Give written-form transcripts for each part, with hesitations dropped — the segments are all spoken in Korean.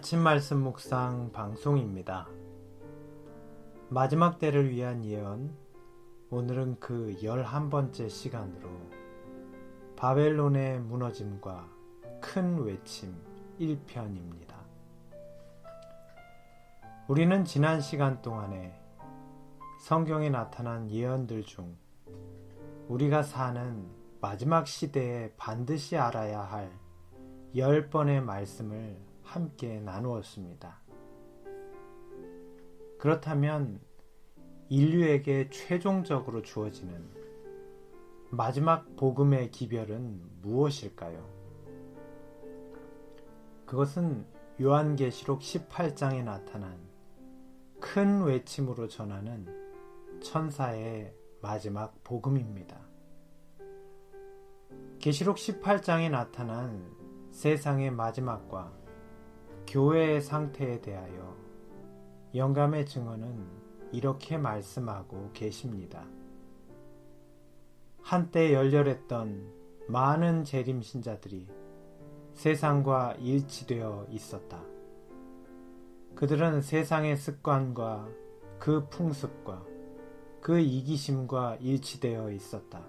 아침 말씀 묵상 방송입니다. 마지막 때를 위한 예언, 오늘은 그 11번째 시간으로 바벨론의 무너짐과 큰 외침 1편입니다. 우리는 지난 시간 동안에 성경에 나타난 예언들 중 우리가 사는 마지막 시대에 반드시 알아야 할 10번의 말씀을 함께 나누었습니다. 그렇다면 인류에게 최종적으로 주어지는 마지막 복음의 기별은 무엇일까요? 그것은 요한계시록 18장에 나타난 큰 외침으로 전하는 천사의 마지막 복음입니다. 계시록 18장에 나타난 세상의 마지막과 교회의 상태에 대하여 영감의 증언은 이렇게 말씀하고 계십니다. 한때 열렬했던 많은 재림신자들이 세상과 일치되어 있었다. 그들은 세상의 습관과 그 풍습과 그 이기심과 일치되어 있었다.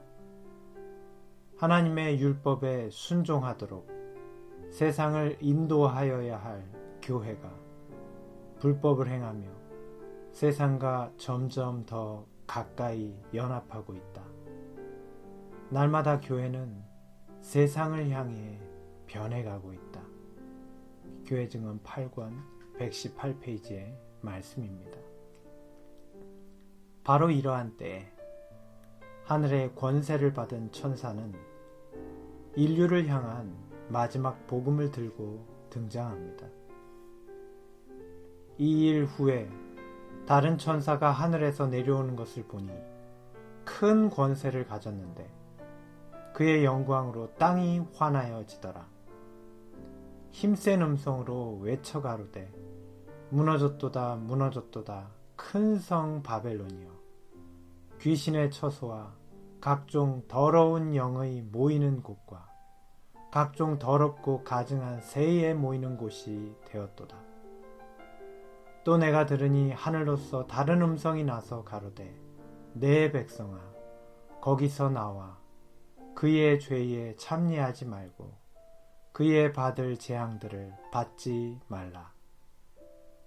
하나님의 율법에 순종하도록 세상을 인도하여야 할 교회가 불법을 행하며 세상과 점점 더 가까이 연합하고 있다. 날마다 교회는 세상을 향해 변해가고 있다. 교회 증언 8권 118페이지의 말씀입니다. 바로 이러한 때에 하늘의 권세를 받은 천사는 인류를 향한 마지막 복음을 들고 등장합니다. 이 일 후에 다른 천사가 하늘에서 내려오는 것을 보니 큰 권세를 가졌는데 그의 영광으로 땅이 환하여지더라. 힘센 음성으로 외쳐 가로되 무너졌도다 무너졌도다 큰 성 바벨론이여, 귀신의 처소와 각종 더러운 영의 모이는 곳과 각종 더럽고 가증한 새에 모이는 곳이 되었도다. 또 내가 들으니 하늘로서 다른 음성이 나서 가로되 내 백성아 거기서 나와 그의 죄에 참여하지 말고 그의 받을 재앙들을 받지 말라.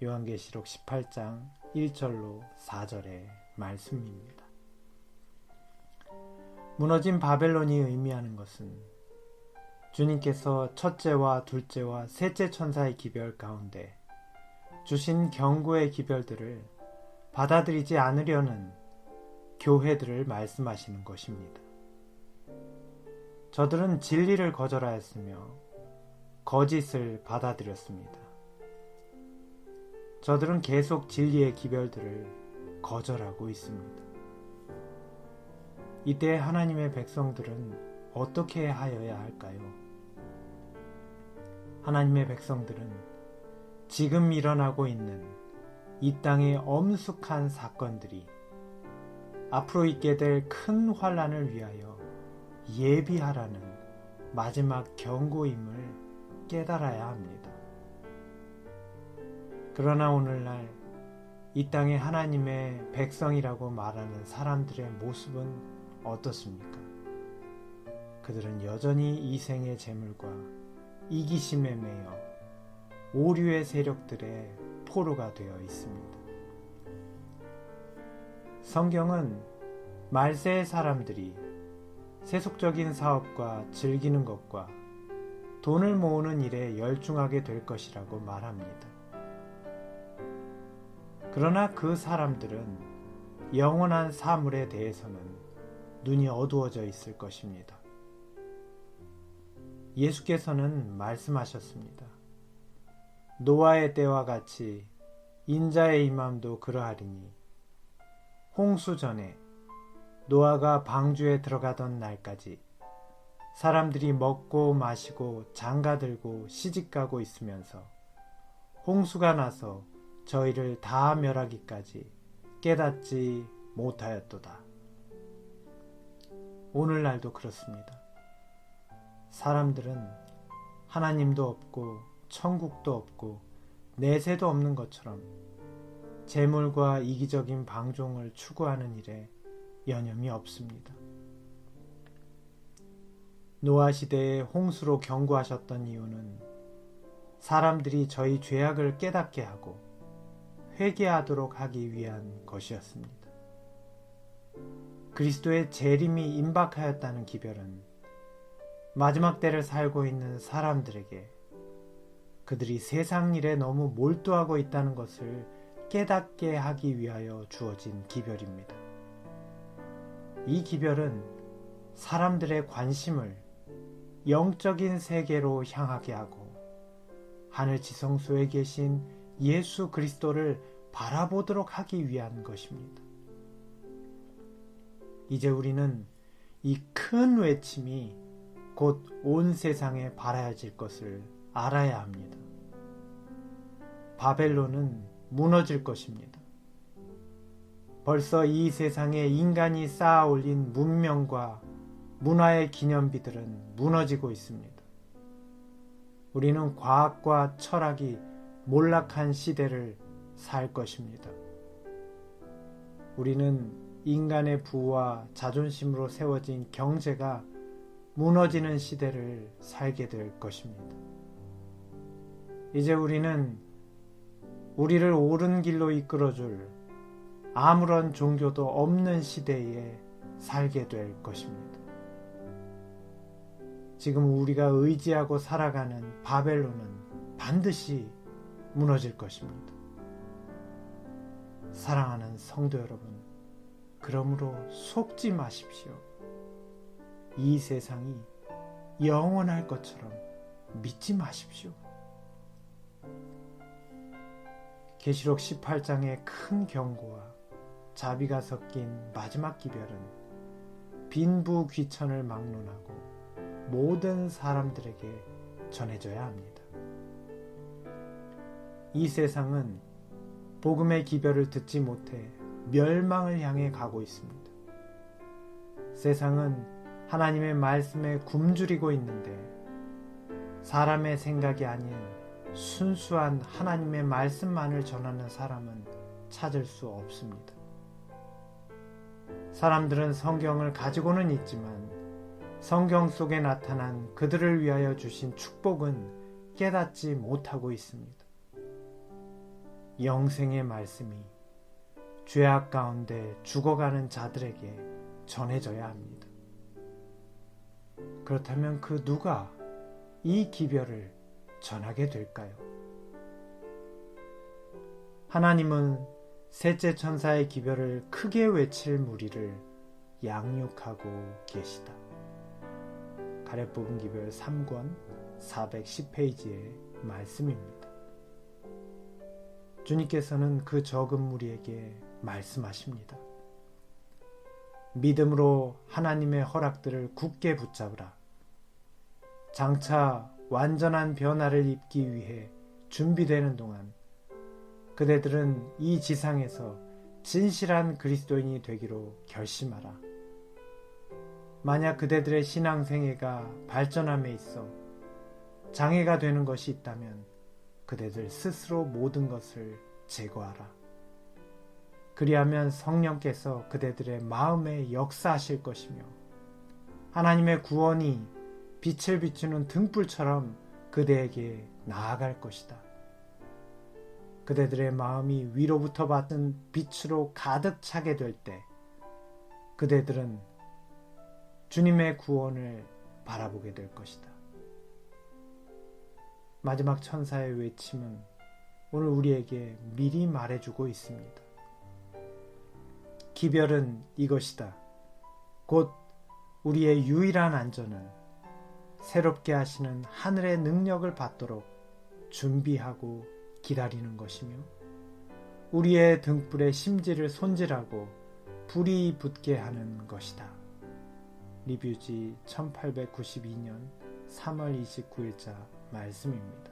요한계시록 18장 1절로 4절의 말씀입니다. 무너진 바벨론이 의미하는 것은 주님께서 첫째와 둘째와 셋째 천사의 기별 가운데 주신 경고의 기별들을 받아들이지 않으려는 교회들을 말씀하시는 것입니다. 저들은 진리를 거절하였으며 거짓을 받아들였습니다. 저들은 계속 진리의 기별들을 거절하고 있습니다. 이때 하나님의 백성들은 어떻게 하여야 할까요? 하나님의 백성들은 지금 일어나고 있는 이 땅의 엄숙한 사건들이 앞으로 있게 될 큰 환난을 위하여 예비하라는 마지막 경고임을 깨달아야 합니다. 그러나 오늘날 이 땅에 하나님의 백성이라고 말하는 사람들의 모습은 어떻습니까? 그들은 여전히 이생의 재물과 이기심에 매여 오류의 세력들의 포로가 되어 있습니다. 성경은 말세의 사람들이 세속적인 사업과 즐기는 것과 돈을 모으는 일에 열중하게 될 것이라고 말합니다. 그러나 그 사람들은 영원한 사물에 대해서는 눈이 어두워져 있을 것입니다. 예수께서는 말씀하셨습니다. 노아의 때와 같이 인자의 임함도 그러하리니 홍수 전에 노아가 방주에 들어가던 날까지 사람들이 먹고 마시고 장가들고 시집가고 있으면서 홍수가 나서 저희를 다 멸하기까지 깨닫지 못하였도다. 오늘날도 그렇습니다. 사람들은 하나님도 없고 천국도 없고 내세도 없는 것처럼 재물과 이기적인 방종을 추구하는 일에 여념이 없습니다. 노아 시대에 홍수로 경고하셨던 이유는 사람들이 저희 죄악을 깨닫게 하고 회개하도록 하기 위한 것이었습니다. 그리스도의 재림이 임박하였다는 기별은 마지막 때를 살고 있는 사람들에게 그들이 세상 일에 너무 몰두하고 있다는 것을 깨닫게 하기 위하여 주어진 기별입니다. 이 기별은 사람들의 관심을 영적인 세계로 향하게 하고 하늘 지성소에 계신 예수 그리스도를 바라보도록 하기 위한 것입니다. 이제 우리는 이 큰 외침이 곧 온 세상에 발하여질 것을 알아야 합니다. 바벨론은 무너질 것입니다. 벌써 이 세상에 인간이 쌓아 올린 문명과 문화의 기념비들은 무너지고 있습니다. 우리는 과학과 철학이 몰락한 시대를 살 것입니다. 우리는 인간의 부와 자존심으로 세워진 경제가 무너지는 시대를 살게 될 것입니다. 이제 우리는 우리를 옳은 길로 이끌어줄 아무런 종교도 없는 시대에 살게 될 것입니다. 지금 우리가 의지하고 살아가는 바벨론은 반드시 무너질 것입니다. 사랑하는 성도 여러분, 그러므로 속지 마십시오. 이 세상이 영원할 것처럼 믿지 마십시오. 계시록 18장의 큰 경고와 자비가 섞인 마지막 기별은 빈부귀천을 막론하고 모든 사람들에게 전해져야 합니다. 이 세상은 복음의 기별을 듣지 못해 멸망을 향해 가고 있습니다. 세상은 하나님의 말씀에 굶주리고 있는데 사람의 생각이 아닌 순수한 하나님의 말씀만을 전하는 사람은 찾을 수 없습니다. 사람들은 성경을 가지고는 있지만 성경 속에 나타난 그들을 위하여 주신 축복은 깨닫지 못하고 있습니다. 영생의 말씀이 죄악 가운데 죽어가는 자들에게 전해져야 합니다. 그렇다면 그 누가 이 기별을 전하게 될까요? 하나님은 셋째 천사의 기별을 크게 외칠 무리를 양육하고 계시다. 가래 뽑은 기별 3권 410페이지의 말씀입니다. 주님께서는 그 적은 무리에게 말씀하십니다. 믿음으로 하나님의 허락들을 굳게 붙잡으라. 장차 완전한 변화를 입기 위해 준비되는 동안 그대들은 이 지상에서 진실한 그리스도인이 되기로 결심하라. 만약 그대들의 신앙생애가 발전함에 있어 장애가 되는 것이 있다면 그대들 스스로 모든 것을 제거하라. 그리하면 성령께서 그대들의 마음에 역사하실 것이며 하나님의 구원이 빛을 비추는 등불처럼 그대에게 나아갈 것이다. 그대들의 마음이 위로부터 받은 빛으로 가득 차게 될 때 그대들은 주님의 구원을 바라보게 될 것이다. 마지막 천사의 외침은 오늘 우리에게 미리 말해주고 있습니다. 기별은 이것이다. 곧 우리의 유일한 안전은 새롭게 하시는 하늘의 능력을 받도록 준비하고 기다리는 것이며 우리의 등불의 심지를 손질하고 불이 붙게 하는 것이다. 리뷰지 1892년 3월 29일자 말씀입니다.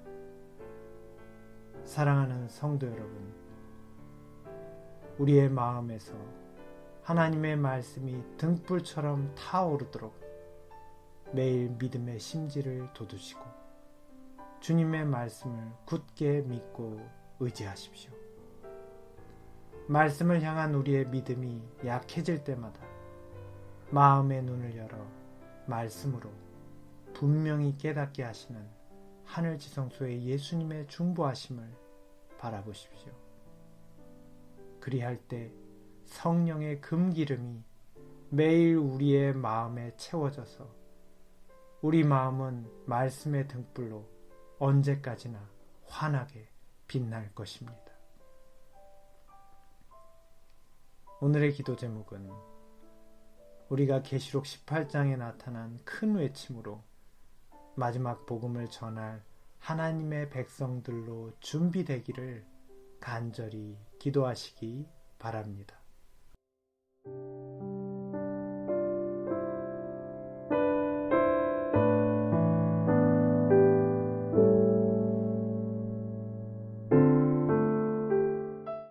사랑하는 성도 여러분, 우리의 마음에서 하나님의 말씀이 등불처럼 타오르도록 매일 믿음의 심지를 돋우시고 주님의 말씀을 굳게 믿고 의지하십시오. 말씀을 향한 우리의 믿음이 약해질 때마다 마음의 눈을 열어 말씀으로 분명히 깨닫게 하시는 하늘 지성소의 예수님의 중보하심을 바라보십시오. 그리할 때 성령의 금기름이 매일 우리의 마음에 채워져서 우리 마음은 말씀의 등불로 언제까지나 환하게 빛날 것입니다. 오늘의 기도 제목은 우리가 계시록 18장에 나타난 큰 외침으로 마지막 복음을 전할 하나님의 백성들로 준비되기를 간절히 기도하시기 바랍니다.